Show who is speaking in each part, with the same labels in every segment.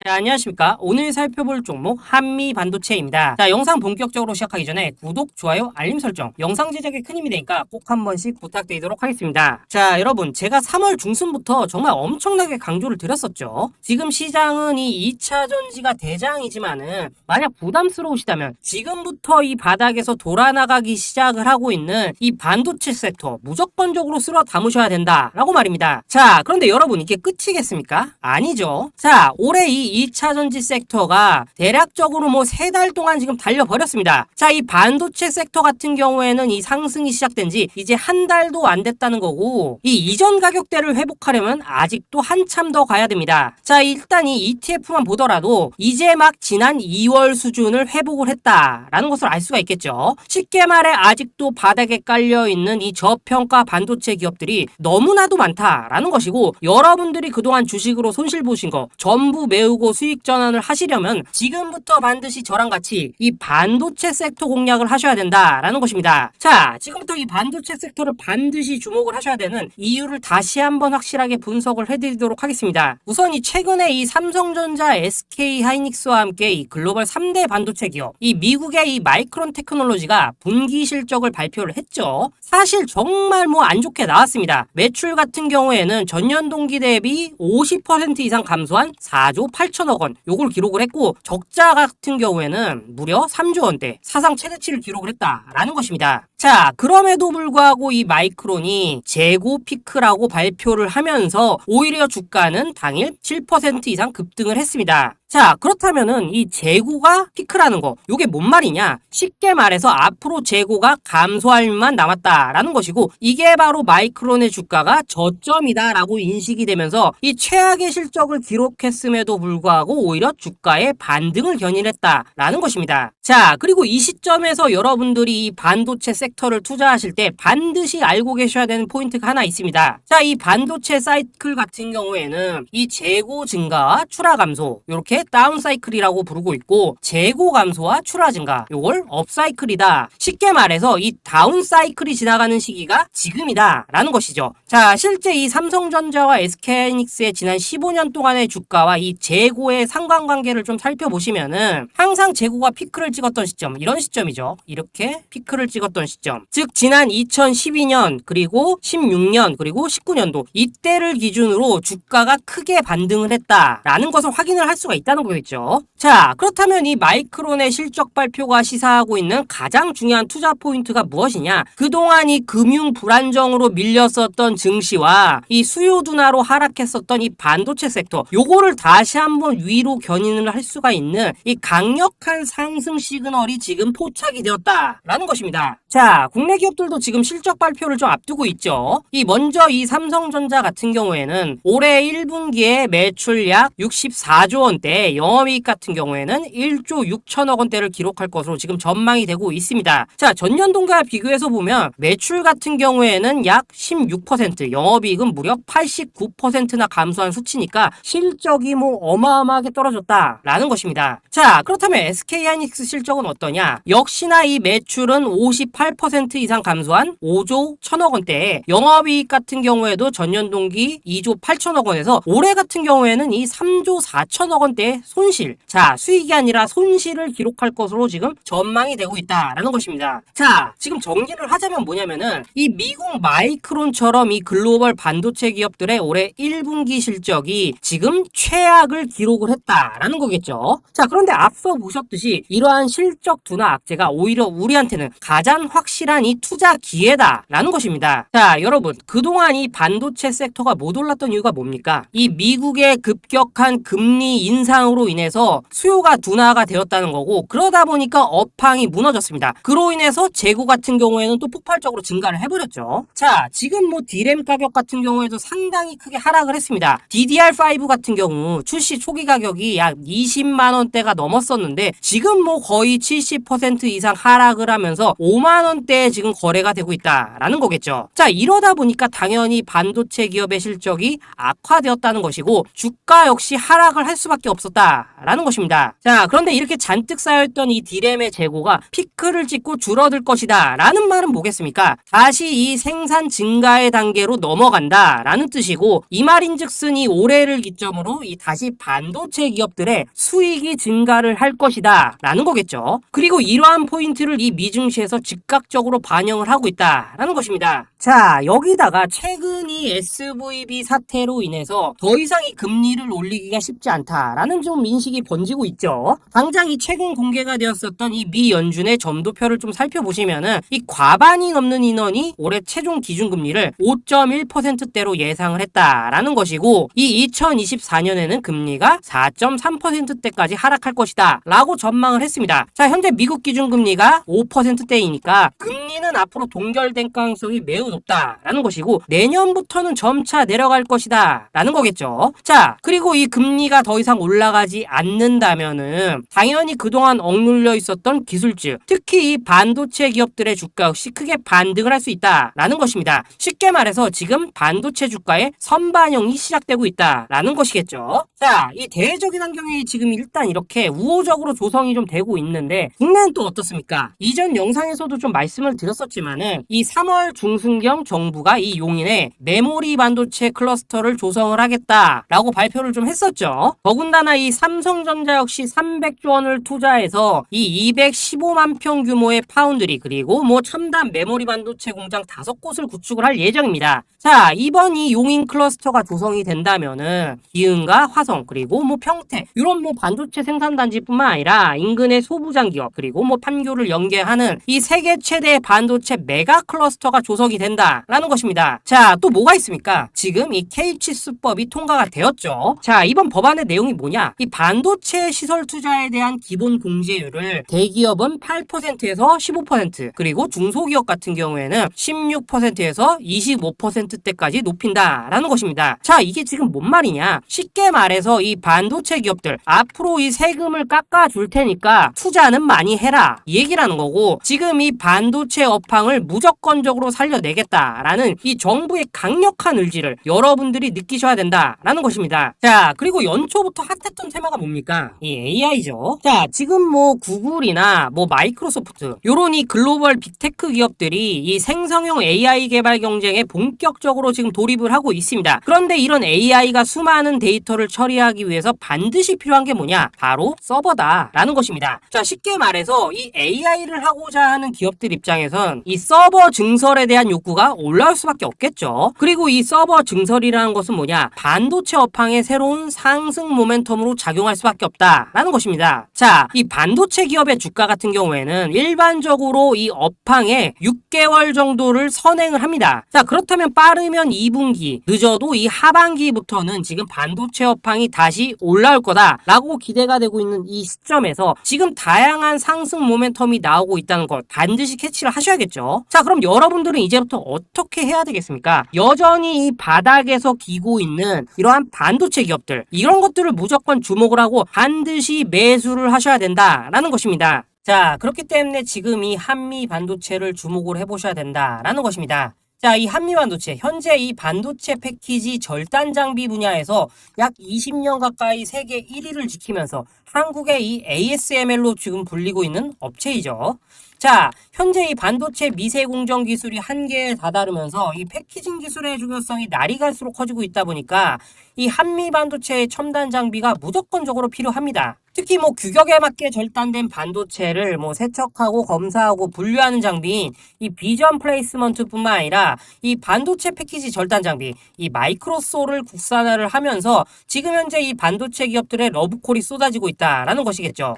Speaker 1: 자, 안녕하십니까. 오늘 살펴볼 종목 한미반도체입니다. 자, 영상 본격적으로 시작하기 전에 구독, 좋아요, 알림 설정, 영상 제작에 큰 힘이 되니까 꼭 한 번씩 부탁드리도록 하겠습니다. 자, 여러분, 제가 3월 중순부터 정말 엄청나게 강조를 드렸었죠. 지금 시장은 이 2차 전지가 대장이지만은 만약 부담스러우시다면 지금부터 이 바닥에서 돌아나가기 시작을 하고 있는 이 반도체 섹터 무조건적으로 쓸어 담으셔야 된다라고 말입니다. 자, 그런데 여러분, 이게 끝이겠습니까? 아니죠. 자, 올해 이 2차 전지 섹터가 대략적으로 뭐 3달 동안 지금 달려버렸습니다. 자, 이 반도체 섹터 같은 경우에는 이 상승이 시작된 지 이제 한 달도 안 됐다는 거고, 이 이전 가격대를 회복하려면 아직도 한참 더 가야 됩니다. 자, 일단 이 ETF만 보더라도 이제 막 지난 2월 수준을 회복을 했다라는 것을 알 수가 있겠죠. 쉽게 말해 아직도 바닥에 깔려있는 이 저평가 반도체 기업들이 너무나도 많다라는 것이고, 여러분들이 그동안 주식으로 손실 보신 거 전부 메우고 수익 전환을 하시려면 지금부터 반드시 저랑 같이 이 반도체 섹터 공략을 하셔야 된다라는 것입니다. 자, 지금부터 이 반도체 섹터를 반드시 주목을 하셔야 되는 이유를 다시 한번 확실하게 분석을 해드리도록 하겠습니다. 우선 이 최근에 이 삼성전자, SK 하이닉스와 함께 이 글로벌 3대 반도체 기업, 이 미국의 이 마이크론 테크놀로지가 분기 실적을 발표를 했죠. 사실 정말 뭐 안 좋게 나왔습니다. 매출 같은 경우에는 전년 동기 대비 50% 이상 감소한 4조 8천억 원, 요걸 기록을 했고, 적자 같은 경우에는 무려 3조 원대, 사상 최대치를 기록을 했다라는 것입니다. 자, 그럼에도 불구하고 이 마이크론이 재고 피크라고 발표를 하면서 오히려 주가는 당일 7% 이상 급등을 했습니다. 자, 그렇다면은 이 재고가 피크라는 거, 요게 뭔 말이냐? 쉽게 말해서 앞으로 재고가 감소할 일만 남았다라는 것이고, 이게 바로 마이크론의 주가가 저점이다라고 인식이 되면서 이 최악의 실적을 기록했음에도 불구하고 오히려 주가의 반등을 견인했다라는 것입니다. 자, 그리고 이 시점에서 여러분들이 이 반도체 섹터를 투자하실 때 반드시 알고 계셔야 되는 포인트가 하나 있습니다. 자, 이 반도체 사이클 같은 경우에는 이 재고 증가와 출하 감소, 요렇게 다운 사이클이라고 부르고 있고, 재고 감소와 출하 증가, 요걸 업 사이클이다. 쉽게 말해서 이 다운 사이클이 지나가는 시기가 지금이다 라는 것이죠. 자, 실제 이 삼성전자와 SK하이닉스의 지난 15년 동안의 주가와 이 재고의 상관관계를 좀 살펴보시면은 항상 재고가 피크를 찍었던 시점, 이런 시점이죠. 이렇게 피크를 찍었던 시점, 즉 지난 2012년 그리고 16년 그리고 19년도 이때를 기준으로 주가가 크게 반등을 했다라는 것을 확인을 할 수가 있다는 거겠죠. 자, 그렇다면 이 마이크론의 실적 발표가 시사하고 있는 가장 중요한 투자 포인트가 무엇이냐? 그동안 이 금융 불안정으로 밀렸었던 증시와 이 수요 둔화로 하락했었던 이 반도체 섹터, 요거를 다시 한번 위로 견인을 할 수가 있는 이 강력한 상승 시그널이 지금 포착이 되었다라는 것입니다. 자, 국내 기업들도 지금 실적 발표를 좀 앞두고 있죠. 먼저 이 삼성전자 같은 경우에는 올해 1분기에 매출 약 64조 원대, 영업이익 같은 경우에는 1조 6천억 원대를 기록할 것으로 지금 전망이 되고 있습니다. 자, 전년 동기와 비교해서 보면 매출 같은 경우에는 약 16%, 영업이익은 무려 89%나 감소한 수치니까 실적이 뭐 어마어마하게 떨어졌다라는 것입니다. 자, 그렇다면 SK하이닉스 실적은 어떠냐? 역시나 이 매출은 58% 이상 감소한 5조 1천억 원대에, 영업이익 같은 경우에도 전년 동기 2조 8천억 원에서 올해 같은 경우에는 이 3조 4천억 원대의 손실, 자, 수익이 아니라 손실을 기록할 것으로 지금 전망이 되고 있다라는 것입니다. 자, 지금 정리를 하자면 뭐냐면은 이 미국 마이크론처럼 이 글로벌 반도체 기업들의 올해 1분기 실적이 지금 최악을 기록을 했다라는 거겠죠. 자, 그런데 앞서 보셨듯이 이러한 실적 둔화 악재가 오히려 우리한테는 가장 확실한 이 투자 기회다라는 것입니다. 자, 여러분, 그동안 이 반도체 섹터가 못 올랐던 이유가 뭡니까? 이 미국의 급격한 금리 인상으로 인해서 수요가 둔화가 되었다는 거고, 그러다 보니까 업황이 무너졌습니다. 그로 인해서 재고 같은 경우에는 또 폭발적으로 증가를 해버렸죠. 자, 지금 뭐 D램 가격 같은 경우에도 상당히 크게 하락을 했습니다. DDR5 같은 경우 출시 초기 가격이 약 20만 원대가 넘었었는데 지금 뭐 거의 70% 이상 하락을 하면서 5만 원대에 지금 거래가 되고 있다라는 거겠죠. 자, 이러다 보니까 당연히 반도체 기업의 실적이 악화되었다는 것이고, 주가 역시 하락을 할 수밖에 없었다라는 것입니다. 자, 그런데 이렇게 잔뜩 쌓여있던 이 D램의 재고가 피크를 찍고 줄어들 것이다 라는 말은 뭐겠습니까? 다시 이 생산 증가의 단계 단계로 넘어간다라는 뜻이고, 이 말인즉슨 이 올해를 기점으로 이 다시 반도체 기업들의 수익이 증가를 할 것이다라는 거겠죠. 그리고 이러한 포인트를 이 미증시에서 즉각적으로 반영을 하고 있다라는 것입니다. 자, 여기다가 최근 이 SVB 사태로 인해서 더 이상 이 금리를 올리기가 쉽지 않다라는 좀 인식이 번지고 있죠. 당장 이 최근 공개가 되었었던 이 미 연준의 점도표를 좀 살펴보시면은 이 과반이 넘는 인원이 올해 최종 기준금리를 5.1%대로 예상을 했다라는 것이고, 이 2024년에는 금리가 4.3%대까지 하락할 것이다 라고 전망을 했습니다. 자, 현재 미국 기준금리가 5%대이니까 금리는 앞으로 동결될 가능성이 매우 높다라는 것이고, 내년부터는 점차 내려갈 것이다 라는 거겠죠. 자, 그리고 이 금리가 더 이상 올라가지 않는다면은 당연히 그동안 억눌려 있었던 기술주, 특히 이 반도체 기업들의 주가 역시 크게 반등을 할 수 있다라는 것입니다. 쉽게 말해서 지금 반도체 주가의 선반영이 시작되고 있다라는 것이겠죠. 자, 이 대외적인 환경이 지금 일단 이렇게 우호적으로 조성이 좀 되고 있는데, 국내는 또 어떻습니까? 이전 영상에서도 좀 말씀을 드렸었지만은 이 3월 중순경 정부가 이 용인에 메모리 반도체 클러스터를 조성을 하겠다라고 발표를 좀 했었죠. 더군다나 이 삼성전자 역시 300조 원을 투자해서 이 215만 평 규모의 파운드리, 그리고 뭐 첨단 메모리 반도체 공장 5곳을 구축을 할 예정입니다. 자, 이번 이 용인 클러스터가 조성이 된다면은 기흥과 화성, 그리고 뭐 평택, 이런 뭐 반도체 생산단지뿐만 아니라 인근의 소부장 기업, 그리고 뭐 판교를 연계하는 이 세계 최대 반도체 메가 클러스터가 조성이 된다라는 것입니다. 자, 또 뭐가 있습니까? 지금 이 K치수법이 통과가 되었죠. 자, 이번 법안의 내용이 뭐냐? 이 반도체 시설 투자에 대한 기본 공제율을 대기업은 8%에서 15%, 그리고 중소기업 같은 경우에는 16%에서 25%대까지 높인다라는 것입니다. 자, 이게 지금 뭔 말이냐? 쉽게 말해서 이 반도체 기업들 앞으로 이 세금을 깎아줄 테니까 투자는 많이 해라, 이 얘기라는 거고, 지금 이 반도체 업황을 무조건적으로 살려내겠다라는 이 정부의 강력한 의지를 여러분들이 느끼셔야 된다라는 것입니다. 자, 그리고 연초부터 핫했던 테마가 뭡니까? 이 AI죠. 자, 지금 뭐 구글이나 뭐 마이크로소프트, 요런 이 글로벌 빅테크 기업들이 이 생성형 AI 개발 경쟁에 본격적으로 지금 돌입을 하고 있습니다. 그런데 이런 AI가 수많은 데이터를 처리하기 위해서 반드시 필요한 게 뭐냐? 바로 서버다라는 것입니다. 자, 쉽게 말해서 이 AI를 하고자 하는 기업들 입장에선 이 서버 증설에 대한 욕구가 올라올 수밖에 없겠죠. 그리고 이 서버 증설이라는 것은 뭐냐? 반도체 업황의 새로운 상승 모멘텀으로 작용할 수밖에 없다라는 것입니다. 자, 이 반도체 기업의 주가 같은 경우에는 일반적으로 이 업황의 6개월 정도를 선행을 합니다. 자, 그렇다면 빠르면 2분기, 늦어도 이 하반기부터는 지금 반도체 업황이 다시 올라올 거다라고 기대가 되고 있는 이 시점에서 지금 다양한 상승 모멘텀이 나오고 있다는 것 반드시 캐치를 하셔야겠죠. 자, 그럼 여러분들은 이제부터 어떻게 해야 되겠습니까? 여전히 이 바닥에서 기고 있는 이러한 반도체 기업들, 이런 것들을 무조건 주목을 하고 반드시 매수를 하셔야 된다라는 것입니다. 자, 그렇기 때문에 지금 이 한미 반도체를 주목을 해보셔야 된다라는 것입니다. 자, 이 한미반도체, 현재 이 반도체 패키지 절단 장비 분야에서 약 20년 가까이 세계 1위를 지키면서 한국의 이 ASML로 지금 불리고 있는 업체이죠. 자, 현재 이 반도체 미세 공정 기술이 한계에 다다르면서 이 패키징 기술의 중요성이 날이 갈수록 커지고 있다 보니까 이 한미 반도체의 첨단 장비가 무조건적으로 필요합니다. 특히 뭐 규격에 맞게 절단된 반도체를 뭐 세척하고 검사하고 분류하는 장비인 이 비전 플레이스먼트뿐만 아니라 이 반도체 패키지 절단 장비, 이 마이크로소를 국산화를 하면서 지금 현재 이 반도체 기업들의 러브콜이 쏟아지고 있다라는 것이겠죠.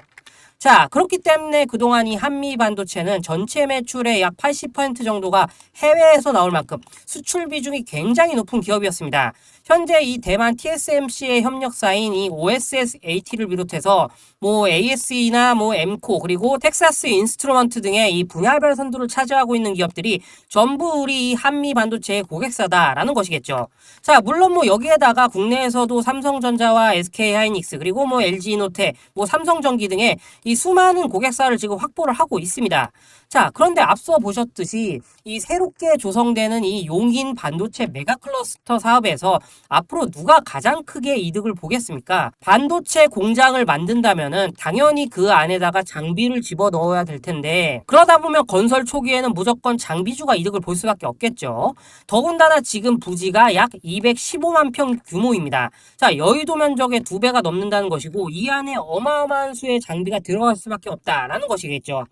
Speaker 1: 자, 그렇기 때문에 그동안 이 한미 반도체는 전체 매출의 약 80% 정도가 해외에서 나올 만큼 수출 비중이 굉장히 높은 기업이었습니다. 현재 이 대만 TSMC의 협력사인 이 OSS-AT를 비롯해서 뭐 ASE나 뭐 엠코, 그리고 텍사스 인스트루먼트 등의 이 분야별 선두를 차지하고 있는 기업들이 전부 우리 한미 반도체의 고객사다라는 것이겠죠. 자, 물론 뭐 여기에다가 국내에서도 삼성전자와 SK하이닉스, 그리고 뭐 LG노텍, 뭐 삼성전기 등의 이 수많은 고객사를 지금 확보를 하고 있습니다. 자, 그런데 앞서 보셨듯이 이 새롭게 조성되는 이 용인 반도체 메가클러스터 사업에서 앞으로 누가 가장 크게 이득을 보겠습니까? 반도체 공장을 만든다면은 당연히 그 안에다가 장비를 집어넣어야 될 텐데 그러다 보면 건설 초기에는 무조건 장비주가 이득을 볼 수밖에 없겠죠. 더군다나 지금 부지가 약 215만 평 규모입니다. 자, 여의도 면적의 2배가 넘는다는 것이고 이 안에 어마어마한 수의 장비가 들어갈 수밖에 없다라는 것이겠죠.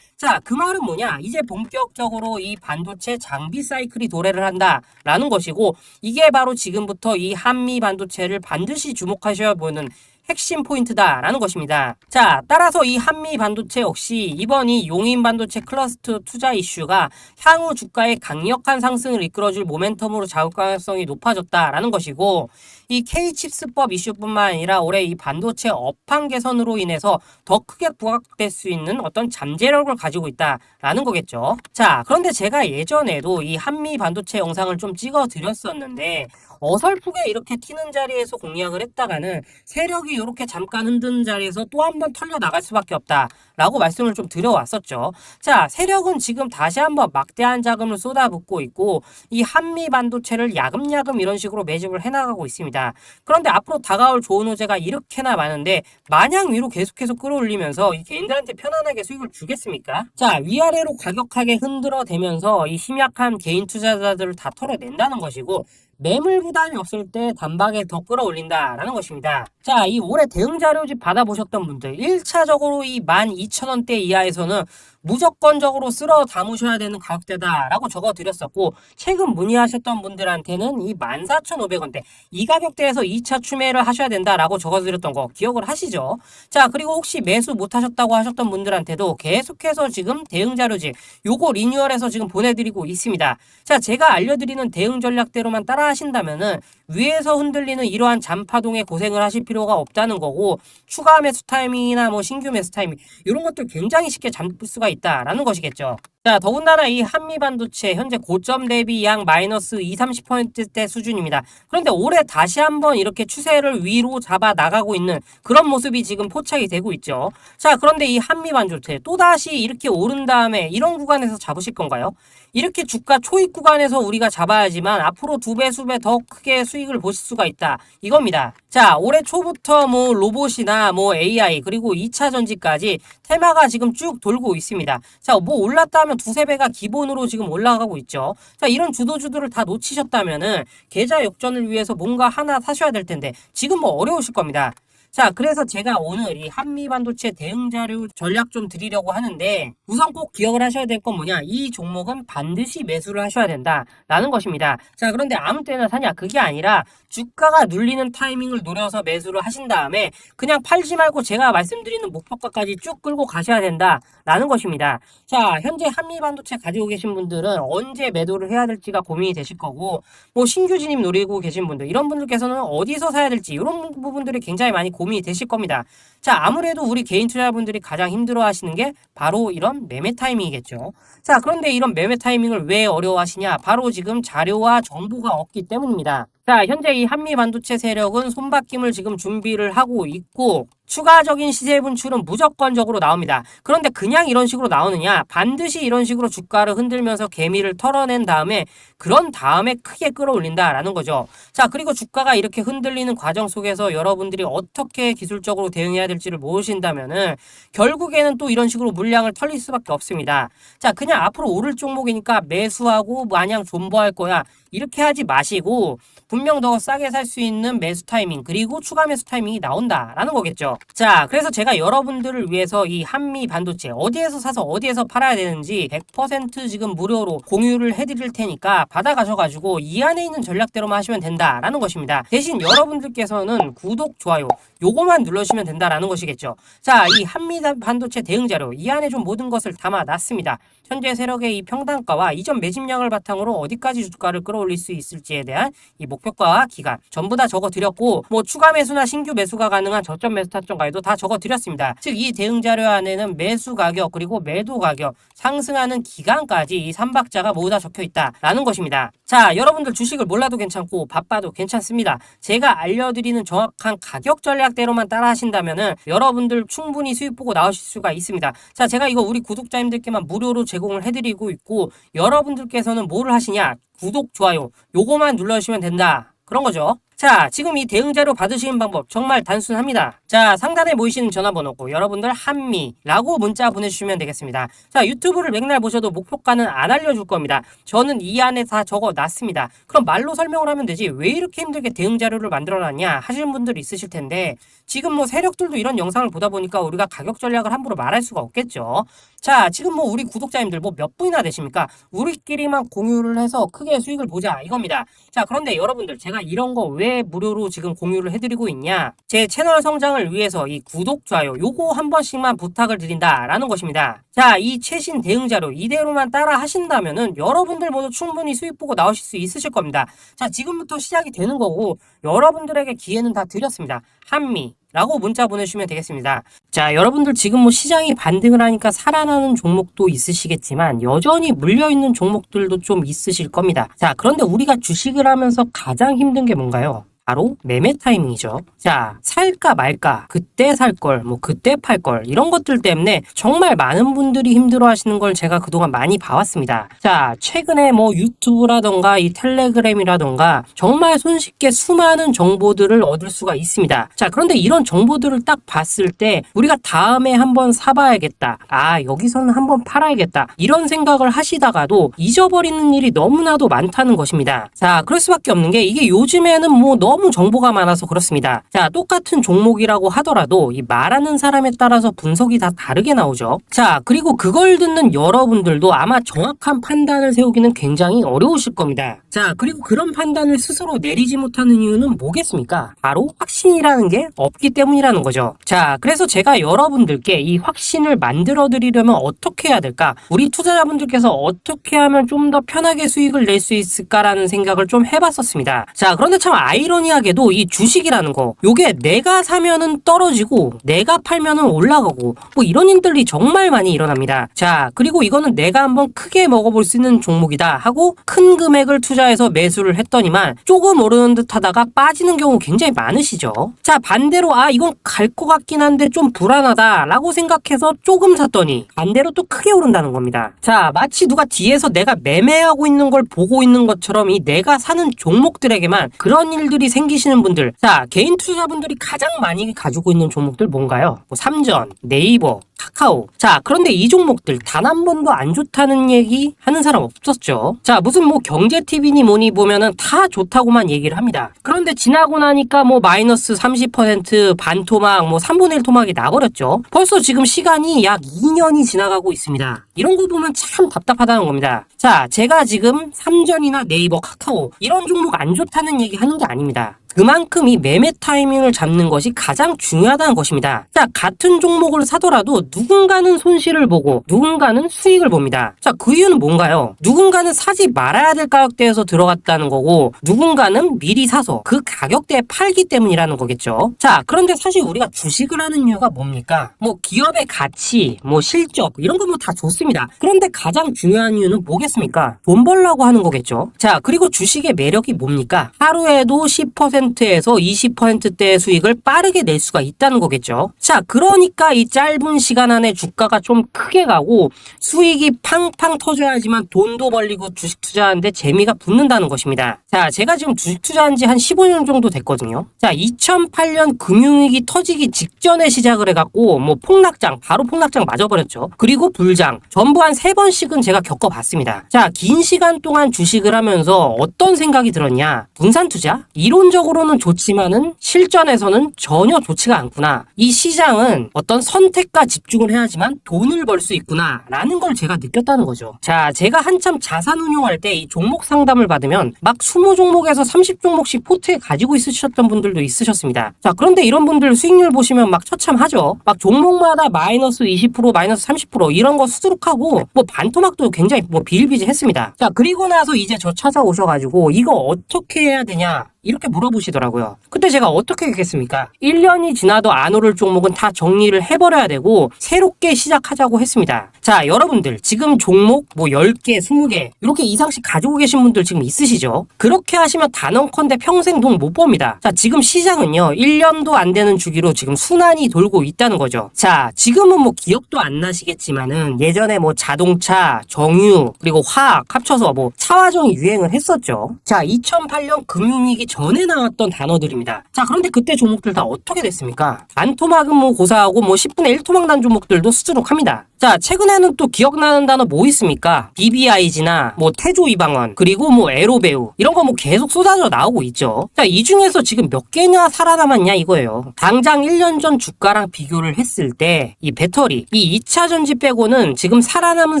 Speaker 1: 자, 그 말은 뭐냐? 이제 본격적으로 이 반도체 장비 사이클이 도래를 한다라는 것이고 이게 바로 지금부터 이 한미 반도체를 반드시 주목하셔야 보는 핵심 포인트다라는 것입니다. 자, 따라서 이 한미 반도체 역시 이번 이 용인 반도체 클러스터 투자 이슈가 향후 주가의 강력한 상승을 이끌어줄 모멘텀으로 잡을 가능성이 높아졌다라는 것이고 이 K칩스법 이슈뿐만 아니라 올해 이 반도체 업황 개선으로 인해서 더 크게 부각될 수 있는 어떤 잠재력을 가지고 있다라는 거겠죠. 자, 그런데 제가 예전에도 이 한미 반도체 영상을 좀 찍어 드렸었는데 어설프게 이렇게 튀는 자리에서 공략을 했다가는 세력이 이렇게 잠깐 흔드는 자리에서 또 한 번 털려 나갈 수밖에 없다라고 말씀을 좀 드려왔었죠. 자, 세력은 지금 다시 한번 막대한 자금을 쏟아붓고 있고 이 한미 반도체를 야금야금 이런 식으로 매집을 해나가고 있습니다. 그런데 앞으로 다가올 좋은 호재가 이렇게나 많은데 마냥 위로 계속해서 끌어올리면서 이 개인들한테 편안하게 수익을 주겠습니까? 자, 위아래로 과격하게 흔들어대면서 이 심약한 개인 투자자들을 다 털어낸다는 것이고 매물 부담이 없을 때 단박에 더 끌어올린다라는 것입니다. 자, 이 올해 대응 자료집 받아보셨던 분들 1차적으로 이 12,000원대 이하에서는 무조건적으로 쓸어 담으셔야 되는 가격대다라고 적어드렸었고 최근 문의하셨던 분들한테는 이 14,500원대 이 가격대에서 2차 추매를 하셔야 된다라고 적어드렸던 거 기억을 하시죠? 자, 그리고 혹시 매수 못하셨다고 하셨던 분들한테도 계속해서 지금 대응 자료집 요거 리뉴얼해서 지금 보내드리고 있습니다. 자, 제가 알려드리는 대응 전략대로만 따라 하신다면은 위에서 흔들리는 이러한 잔파동에 고생을 하실 필요가 없다는 거고 추가 매수 타이밍이나 뭐 신규 매수 타이밍 이런 것들 굉장히 쉽게 잡을 수가 있다라는 것이겠죠. 자, 더군다나 이 한미 반도체 현재 고점 대비 약 마이너스 20-30%대 수준입니다. 그런데 올해 다시 한번 이렇게 추세를 위로 잡아 나가고 있는 그런 모습이 지금 포착이 되고 있죠. 자, 그런데 이 한미 반도체 또다시 이렇게 오른 다음에 이런 구간에서 잡으실 건가요? 이렇게 주가 초입 구간에서 우리가 잡아야지만 앞으로 2배, 수배 더 크게 수익을 보실 수가 있다. 이겁니다. 자, 올해 초부터 뭐 로봇이나 뭐 AI 그리고 2차 전지까지 테마가 지금 쭉 돌고 있습니다. 자, 뭐 올랐다 하면 2-3배가 기본으로 지금 올라가고 있죠. 자, 이런 주도주들을 다 놓치셨다면은 계좌 역전을 위해서 뭔가 하나 사셔야 될 텐데 지금 뭐 어려우실 겁니다. 자, 그래서 제가 오늘 이 한미 반도체 대응 자료 전략 좀 드리려고 하는데 우선 꼭 기억을 하셔야 될 건 뭐냐? 이 종목은 반드시 매수를 하셔야 된다라는 것입니다. 자, 그런데 아무 때나 사냐? 그게 아니라 주가가 눌리는 타이밍을 노려서 매수를 하신 다음에 그냥 팔지 말고 제가 말씀드리는 목표가까지 쭉 끌고 가셔야 된다라는 것입니다. 자, 현재 한미 반도체 가지고 계신 분들은 언제 매도를 해야 될지가 고민이 되실 거고 뭐 신규 진입 노리고 계신 분들 이런 분들께서는 어디서 사야 될지 이런 부분들이 굉장히 많이 고민이 되실 겁니다. 자, 아무래도 우리 개인 투자자분들이 가장 힘들어 하시는 게 바로 이런 매매 타이밍이겠죠. 자, 그런데 이런 매매 타이밍을 왜 어려워하시냐? 바로 지금 자료와 정보가 없기 때문입니다. 자, 현재 이 한미 반도체 세력은 손바뀜을 지금 준비를 하고 있고 추가적인 시세 분출은 무조건적으로 나옵니다. 그런데 그냥 이런 식으로 나오느냐? 반드시 이런 식으로 주가를 흔들면서 개미를 털어낸 다음에 그런 다음에 크게 끌어올린다라는 거죠. 자, 그리고 주가가 이렇게 흔들리는 과정 속에서 여러분들이 어떻게 기술적으로 대응해야 될지를 모르신다면은 결국에는 또 이런 식으로 물량을 털릴 수밖에 없습니다. 자, 그냥 앞으로 오를 종목이니까 매수하고 마냥 존버할 거야. 이렇게 하지 마시고 분명 더 싸게 살 수 있는 매수 타이밍 그리고 추가 매수 타이밍이 나온다라는 거겠죠. 자, 그래서 제가 여러분들을 위해서 이 한미 반도체 어디에서 사서 어디에서 팔아야 되는지 100% 지금 무료로 공유를 해드릴 테니까 받아가셔가지고 이 안에 있는 전략대로만 하시면 된다라는 것입니다. 대신 여러분들께서는 구독, 좋아요 요거만 눌러주시면 된다라는 것이겠죠. 자, 이 한미 반도체 대응 자료 이 안에 좀 모든 것을 담아놨습니다. 현재 세력의 이 평단가와 이전 매집량을 바탕으로 어디까지 주가를 끌어올릴 수 있을지에 대한 이 목표가와 기간 전부 다 적어드렸고 뭐 추가 매수나 신규 매수가 가능한 저점 매수 타점가에도 다 적어드렸습니다. 즉 이 대응 자료 안에는 매수 가격 그리고 매도 가격 상승하는 기간까지 이 3박자가 모두 다 적혀 있다라는 것입니다. 자, 여러분들 주식을 몰라도 괜찮고 바빠도 괜찮습니다. 제가 알려드리는 정확한 가격 전략대로만 따라 하신다면은 여러분들 충분히 수익 보고 나오실 수가 있습니다. 자, 제가 이거 우리 구독자님들께만 무료로 제공을 해드리고 있고 여러분들께서는 뭐를 하시냐? 구독, 좋아요 요거만 눌러주시면 된다. 그런 거죠. 자, 지금 이 대응자료 받으시는 방법 정말 단순합니다. 자, 상단에 보이시는 전화번호고 여러분들 한미라고 문자 보내주시면 되겠습니다. 자, 유튜브를 맥날 보셔도 목표가는 안 알려줄 겁니다. 저는 이 안에 다 적어놨습니다. 그럼 말로 설명을 하면 되지 왜 이렇게 힘들게 대응자료를 만들어놨냐 하시는 분들이 있으실 텐데 지금 뭐 세력들도 이런 영상을 보다 보니까 우리가 가격 전략을 함부로 말할 수가 없겠죠. 자, 지금 뭐 우리 구독자님들 뭐 몇 분이나 되십니까? 우리끼리만 공유를 해서 크게 수익을 보자 이겁니다. 자, 그런데 여러분들 제가 이런 거 왜 무료로 지금 공유를 해드리고 있냐? 제 채널 성장을 위해서 이 구독, 좋아요 요거 한 번씩만 부탁을 드린다라는 것입니다. 자, 이 최신 대응 자료 이대로만 따라 하신다면은 여러분들 모두 충분히 수익 보고 나오실 수 있으실 겁니다. 자, 지금부터 시작이 되는 거고 여러분들에게 기회는 다 드렸습니다. 한미라고 문자 보내주시면 되겠습니다. 자, 여러분들 지금 뭐 시장이 반등을 하니까 살아나는 종목도 있으시겠지만 여전히 물려있는 종목들도 좀 있으실 겁니다. 자, 그런데 우리가 주식을 하면서 가장 힘든 게 뭔가요? 바로 매매 타이밍이죠. 자, 살까 말까, 그때 살 걸, 뭐 그때 팔 걸, 이런 것들 때문에 정말 많은 분들이 힘들어 하시는 걸 제가 그동안 많이 봐왔습니다. 자, 최근에 뭐 유튜브라던가 이 텔레그램이라던가 정말 손쉽게 수많은 정보들을 얻을 수가 있습니다. 자, 그런데 이런 정보들을 딱 봤을 때 우리가 다음에 한번 사봐야겠다. 아, 여기서는 한번 팔아야겠다. 이런 생각을 하시다가도 잊어버리는 일이 너무나도 많다는 것입니다. 자, 그럴 수밖에 없는 게 이게 요즘에는 뭐 너무 정보가 많아서 그렇습니다. 자, 똑같은 종목이라고 하더라도 이 말하는 사람에 따라서 분석이 다 다르게 나오죠. 자, 그리고 그걸 듣는 여러분들도 아마 정확한 판단을 세우기는 굉장히 어려우실 겁니다. 자, 그리고 그런 판단을 스스로 내리지 못하는 이유는 뭐겠습니까? 바로 확신이라는 게 없기 때문이라는 거죠. 자, 그래서 제가 여러분들께 이 확신을 만들어 드리려면 어떻게 해야 될까? 우리 투자자분들께서 어떻게 하면 좀 더 편하게 수익을 낼 수 있을까라는 생각을 좀 해봤었습니다. 자, 그런데 참 아이러니하게도 이 주식이라는 거 요게 내가 사면은 떨어지고 내가 팔면은 올라가고 뭐 이런 일들이 정말 많이 일어납니다. 자, 그리고 이거는 내가 한번 크게 먹어볼 수 있는 종목이다 하고 큰 금액을 투자해서 매수를 했더니만 조금 오르는 듯 하다가 빠지는 경우 굉장히 많으시죠. 자, 반대로 아 이건 갈 것 같긴 한데 좀 불안하다 라고 생각해서 조금 샀더니 반대로 또 크게 오른다는 겁니다. 자, 마치 누가 뒤에서 내가 매매하고 있는 걸 보고 있는 것처럼 이 내가 사는 종목들에게만 그런 일들이 생기시는 분들, 자, 개인 투자분들이 가장 많이 가지고 있는 종목들 뭔가요? 뭐 삼전, 네이버, 카카오. 자, 그런데 이 종목들 단 한 번도 안 좋다는 얘기 하는 사람 없었죠. 자, 무슨 뭐 경제TV니 뭐니 보면은 다 좋다고만 얘기를 합니다. 그런데 지나고 나니까 뭐 마이너스 30% 반토막 뭐 3분의 1 토막이 나버렸죠. 벌써 지금 시간이 약 2년이 지나가고 있습니다. 이런 거 보면 참 답답하다는 겁니다. 자, 제가 지금 삼전이나 네이버, 카카오 이런 종목 안 좋다는 얘기 하는 게 아닙니다. 그만큼 이 매매 타이밍을 잡는 것이 가장 중요하다는 것입니다. 자, 같은 종목을 사더라도 누군가는 손실을 보고 누군가는 수익을 봅니다. 자, 그 이유는 뭔가요? 누군가는 사지 말아야 될 가격대에서 들어갔다는 거고 누군가는 미리 사서 그 가격대에 팔기 때문이라는 거겠죠. 자, 그런데 사실 우리가 주식을 하는 이유가 뭡니까? 뭐 기업의 가치, 뭐 실적 이런 거 뭐 다 좋습니다. 그런데 가장 중요한 이유는 뭐겠습니까? 돈 벌라고 하는 거겠죠. 자, 그리고 주식의 매력이 뭡니까? 하루에도 10%에서 20%대의 수익을 빠르게 낼 수가 있다는 거겠죠. 자, 그러니까 이 짧은 시간 안에 주가가 좀 크게 가고 수익이 팡팡 터져야지만 돈도 벌리고 주식 투자하는데 재미가 붙는다는 것입니다. 자, 제가 지금 주식 투자한 지 한 15년 정도 됐거든요. 자, 2008년 금융위기 터지기 직전에 시작을 해갖고 뭐 폭락장, 바로 폭락장 맞아버렸죠. 그리고 불장, 전부 한 3번씩은 제가 겪어봤습니다. 자, 긴 시간 동안 주식을 하면서 어떤 생각이 들었냐? 분산 투자? 이론적으로는 좋지만은 실전에서는 전혀 좋지가 않구나. 이 시장은 어떤 선택과 집중을 해야지만 돈을 벌 수 있구나 라는 걸 제가 느꼈다는 거죠. 자, 제가 한참 자산 운용할 때 이 종목 상담을 받으면 막 20종목에서 30종목씩 포트에 가지고 있으셨던 분들도 있으셨습니다. 자, 그런데 이런 분들 수익률 보시면 막 처참하죠. 막 종목마다 마이너스 20%, 마이너스 30% 이런 거 수두룩하고 뭐 반토막도 굉장히 뭐 비일비재했습니다. 자, 그리고 나서 이제 저 찾아오셔가지고 이거 어떻게 해야 되냐 이렇게 물어보시더라고요. 그때 제가 어떻게 했겠습니까? 1년이 지나도 안 오를 종목은 다 정리를 해버려야 되고 새롭게 시작하자고 했습니다. 자, 여러분들 지금 종목 뭐 10개, 20개 이렇게 이상씩 가지고 계신 분들 지금 있으시죠? 그렇게 하시면 단언컨대 평생 돈 못 법니다. 자, 지금 시장은요 1년도 안 되는 주기로 지금 순환이 돌고 있다는 거죠. 자, 지금은 뭐 기억도 안 나시겠지만은 예전에 뭐 자동차, 정유 그리고 화학 합쳐서 뭐 차화정이 유행을 했었죠. 자, 2008년 금융위기 전에 나왔던 단어들입니다. 자, 그런데 그때 종목들 다 어떻게 됐습니까? 반토막은 뭐 고사하고 뭐 10분의 1 토막 난 종목들도 수두룩합니다. 자, 최근에는 또 기억나는 단어 뭐 있습니까? BBIG나 뭐 태조 이방원, 그리고 뭐 에로배우, 이런 거 뭐 계속 쏟아져 나오고 있죠. 자, 이 중에서 지금 몇 개나 살아남았냐 이거예요. 당장 1년 전 주가랑 비교를 했을 때 이 배터리, 이 2차 전지 빼고는 지금 살아남은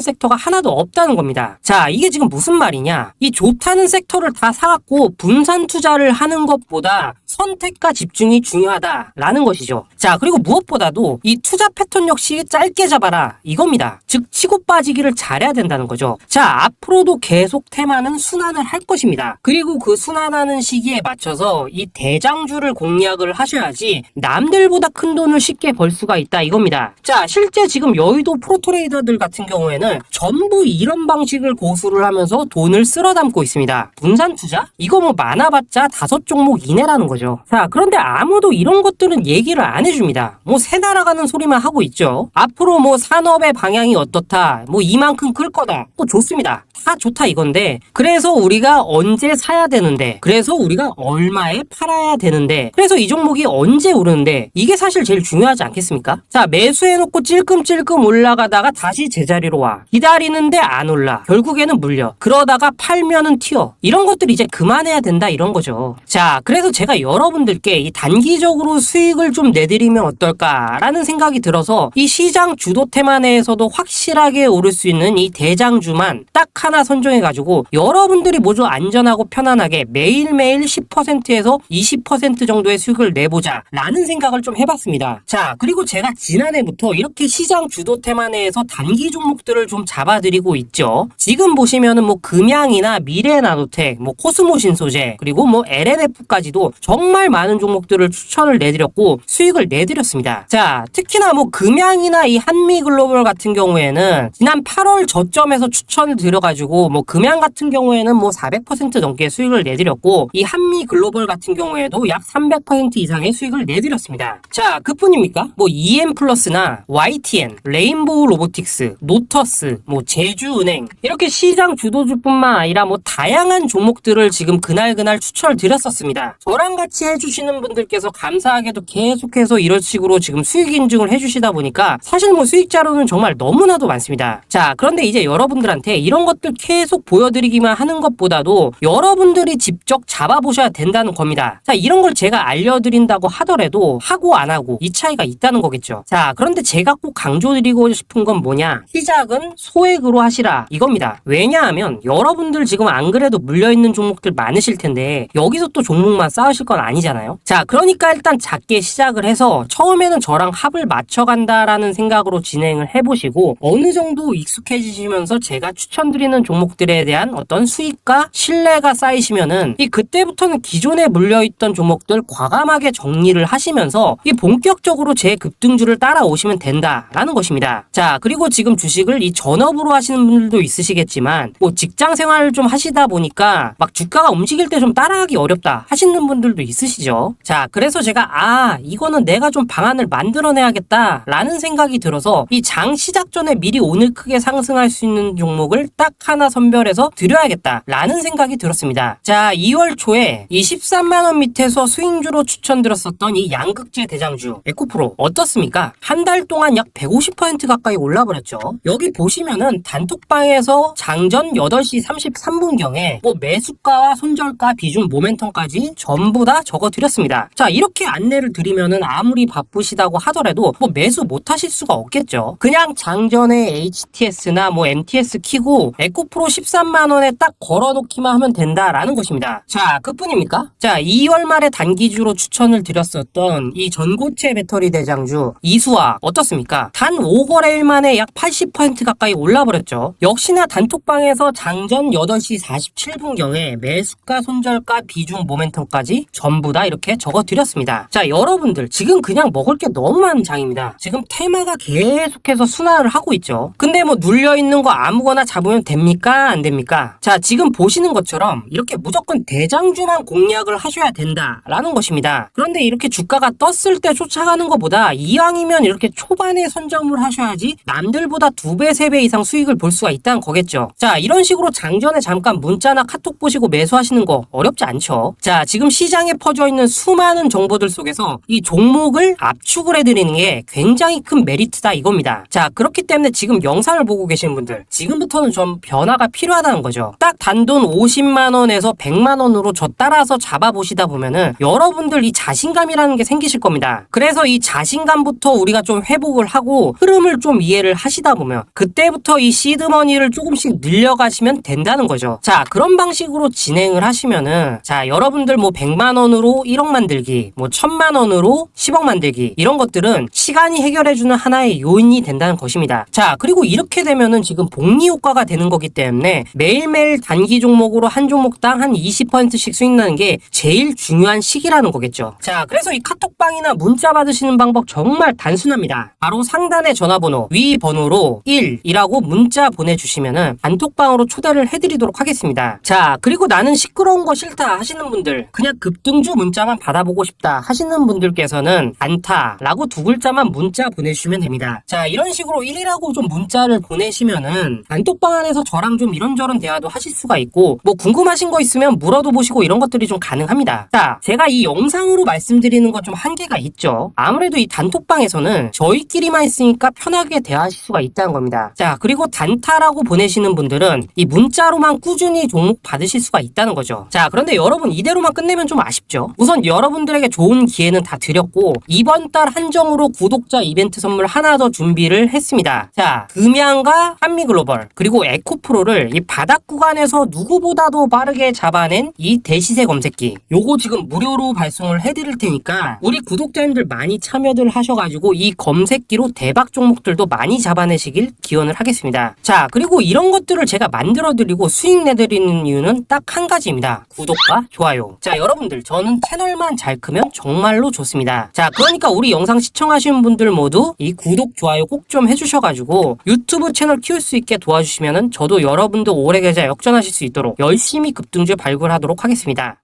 Speaker 1: 섹터가 하나도 없다는 겁니다. 자, 이게 지금 무슨 말이냐? 이 좋다는 섹터를 다 사갖고 분산 투자를 하는 것보다 선택과 집중이 중요하다라는 것이죠. 자, 그리고 무엇보다도 이 투자 패턴 역시 짧게 잡아라 이겁니다. 즉 치고 빠지기를 잘해야 된다는 거죠. 자, 앞으로도 계속 테마는 순환을 할 것입니다. 그리고 그 순환하는 시기에 맞춰서 이 대장주를 공략을 하셔야지 남들보다 큰 돈을 쉽게 벌 수가 있다 이겁니다. 자, 실제 지금 여의도 프로트레이더들 같은 경우에는 전부 이런 방식을 고수를 하면서 돈을 쓸어 담고 있습니다. 분산 투자? 이거 뭐 많아봤자 5종목 이내라는 거죠. 자, 그런데 아무도 이런 것들은 얘기를 안 해줍니다. 뭐 새 날아가는 소리만 하고 있죠. 앞으로 뭐 산업의 방향이 어떻다, 뭐 이만큼 클 거다, 뭐 좋습니다. 다 좋다 이건데, 그래서 우리가 언제 사야 되는데, 그래서 우리가 얼마에 팔아야 되는데, 그래서 이 종목이 언제 오르는데, 이게 사실 제일 중요하지 않겠습니까? 자, 매수해놓고 찔끔찔끔 올라가다가 다시 제자리로 와. 기다리는데 안 올라. 결국에는 물려. 그러다가 팔면은 튀어. 이런 것들 이제 그만해야 된다 이런 거죠. 자, 그래서 제가 여러분들께 이 단기적으로 수익을 좀 내드리면 어떨까라는 생각이 들어서 이 시장 주도 테마 내에서도 확실하게 오를 수 있는 이 대장주만 딱 하나 선정해가지고 여러분들이 모두 안전하고 편안하게 매일매일 10%에서 20% 정도의 수익을 내보자 라는 생각을 좀 해봤습니다. 자, 그리고 제가 지난해부터 이렇게 시장 주도 테마 내에서 단기 종목들을 좀 잡아드리고 있죠. 지금 보시면은 뭐 금양이나 미래나노텍, 뭐 코스모신소재, 그리고 뭐 LNF까지도 정말 많은 종목들을 추천을 내드렸고 수익을 내드렸습니다. 자, 특히나 뭐 금양이나 이 한미글로벌 같은 경우에는 지난 8월 저점에서 추천을 드려가지고 뭐 금양 같은 경우에는 뭐 400% 넘게 수익을 내드렸고 이 한미글로벌 같은 경우에도 약 300% 이상의 수익을 내드렸습니다. 자, 그뿐입니까? 뭐 EM플러스나 YTN, 레인보우 로보틱스, 노터스, 뭐 제주은행, 이렇게 시장 주도주뿐만 아니라 뭐 다양한 종목들을 지금 그날 추천을 드렸었습니다. 저랑 같이 해주시는 분들께서 감사하게도 계속해서 이런 식으로 지금 수익 인증을 해주시다 보니까 사실 뭐 수익 자료는 정말 너무나도 많습니다. 자, 그런데 이제 여러분들한테 이런 것들 계속 보여드리기만 하는 것보다도 여러분들이 직접 잡아보셔야 된다는 겁니다. 자, 이런 걸 제가 알려드린다고 하더라도 하고 안 하고 이 차이가 있다는 거겠죠. 자, 그런데 제가 꼭 강조드리고 싶은 건 뭐냐? 시작은 소액으로 하시라 이겁니다. 왜냐하면 여러분들 지금 안 그래도 물려있는 종목들 많으실 텐데 여기서 또 종목만 쌓으실 건 아니잖아요. 자, 그러니까 일단 작게 시작을 해서 처음에는 저랑 합을 맞춰간다라는 생각으로 진행을 해보시고 어느 정도 익숙해지시면서 제가 추천드리는 종목들에 대한 어떤 수익과 신뢰가 쌓이시면은 이 그때부터는 기존에 물려있던 종목들 과감하게 정리를 하시면서 이 본격적으로 제 급등주를 따라오시면 된다라는 것입니다. 자, 그리고 지금 주식을 이 전업으로 하시는 분들도 있으시겠지만 뭐 직장 생활을 좀 하시다 보니까 막 주가가 움직일 때 좀 따라가기 어렵다 하시는 분들도 있으시죠. 자, 그래서 제가 이거는 내가 좀 방안을 만들어내야겠다 라는 생각이 들어서 이 장 시작 전에 미리 오늘 크게 상승할 수 있는 종목을 딱 하나 선별해서 드려야겠다 라는 생각이 들었습니다. 자, 2월 초에 이 13만원 밑에서 스윙주로 추천드렸었던 이 양극재 대장주 에코프로 어떻습니까? 한 달 동안 약 150% 가까이 올라버렸죠. 여기 보시면은 단톡방에서 장전 8시 33분경에 뭐 매수가와 손절가 비중 모멘텀까지 전부 다 적어드렸습니다. 자, 이렇게 안내를 드리면은 아무리 바쁘시다고 하더라도 뭐 매수 못 하실 수가 없겠죠. 그냥 장전에 HTS나 뭐 MTS 키고 에코프로 13만원에 딱 걸어놓기만 하면 된다라는 것입니다. 자, 그뿐입니까? 자, 2월 말에 단기주로 추천을 드렸었던 이 전고체 배터리 대장주 이수아 어떻습니까? 단 5거래일 만에 약 80% 가까이 올라버렸죠. 역시나 단톡방에서 장전 8시 47분경에 매수가 손절가 비중 모멘텀까지 전부 다 이렇게 적어드렸습니다. 자, 여러분들 지금 그냥 먹을 게 너무 많은 장입니다. 지금 테마가 계속해서 상태에서 순환을 하고 있죠. 근데 뭐 눌려있는 거 아무거나 잡으면 됩니까? 안 됩니까? 자, 지금 보시는 것처럼 이렇게 무조건 대장주만 공략을 하셔야 된다라는 것입니다. 그런데 이렇게 주가가 떴을 때 쫓아가는 것보다 이왕이면 이렇게 초반에 선점을 하셔야지 남들보다 2배, 3배 이상 수익을 볼 수가 있다는 거겠죠. 자, 이런 식으로 장전에 잠깐 문자나 카톡 보시고 매수하시는 거 어렵지 않죠. 자, 지금 시장에 퍼져 있는 수많은 정보들 속에서 이 종목을 압축을 해드리는 게 굉장히 큰 메리트다 이겁니다. 자, 그렇기 때문에 지금 영상을 보고 계신 분들 지금부터는 좀 변화가 필요하다는 거죠. 딱 단돈 50만원에서 100만원으로 저 따라서 잡아보시다 보면은 여러분들 이 자신감이라는 게 생기실 겁니다. 그래서 이 자신감부터 우리가 좀 회복을 하고 흐름을 좀 이해를 하시다 보면 그때부터 이 시드머니를 조금씩 늘려가시면 된다는 거죠. 자, 그런 방식으로 진행을 하시면은 자, 여러분들 뭐 100만원으로 1억 만들기, 뭐 1000만원으로 10억 만들기 이런 것들은 시간이 해결해주는 하나의 요인이 된다는 것입니다. 자, 그리고 이렇게 되면은 지금 복리 효과가 되는 거기 때문에 매일매일 단기 종목으로 한 종목당 한 20%씩 수익 나는 게 제일 중요한 시기라는 거겠죠. 자, 그래서 이 카톡방이나 문자 받으시는 방법 정말 단순합니다. 바로 상단의 전화번호 위 번호로 1이라고 문자 보내주시면은 단톡방으로 초대를 해드리도록 하겠습니다. 자, 그리고 나는 시끄러운 거 싫다 하시는 분들, 그냥 급등주 문자만 받아보고 싶다 하시는 분들께서는 안타라고 2글자만 문자 보내주시면 됩니다. 자, 이런 식으로 1이라고 좀 문자를 보내시면은 단톡방 안에서 저랑 좀 이런저런 대화도 하실 수가 있고 뭐 궁금하신 거 있으면 물어도 보시고 이런 것들이 좀 가능합니다. 자, 제가 이 영상으로 말씀드리는 건 좀 한계가 있죠. 아무래도 이 단톡방에서는 저희끼리만 있으니까 편하게 대화하실 수가 있다는 겁니다. 자, 그리고 단타라고 보내시는 분들은 이 문자로만 꾸준히 종목 받으실 수가 있다는 거죠. 자, 그런데 여러분 이대로만 끝내면 좀 아쉽죠. 우선 여러분들에게 좋은 기회는 다 드렸고 이번 달 한정으로 구독자 이벤트 선물 하나 더 준비를 했습니다. 자, 금양과 한미글로벌 그리고 에코프로를 이 바닥 구간에서 누구보다도 빠르게 잡아낸 이 대시세 검색기 요거 지금 무료로 발송을 해드릴 테니까 우리 구독자님들 많이 참여들 하셔가지고 이 검색기로 대박 종목들도 많이 잡아내시길 기원을 하겠습니다. 자, 그리고 이런 것들을 제가 만들어드리고 수익 내드리는 이유는 딱 한 가지입니다. 구독과 좋아요. 자, 여러분들 저는 채널만 잘 크면 정말로 좋습니다. 자, 그러니까 우리 영상 시청하시는 분들 모두 이 구독, 좋아요 꼭 좀 해주셔가지고 유튜브 채널 키울 수 있게 도와주시면은 저도 여러분도 오래 계좌 역전하실 수 있도록 열심히 급등주 발굴하도록 하겠습니다.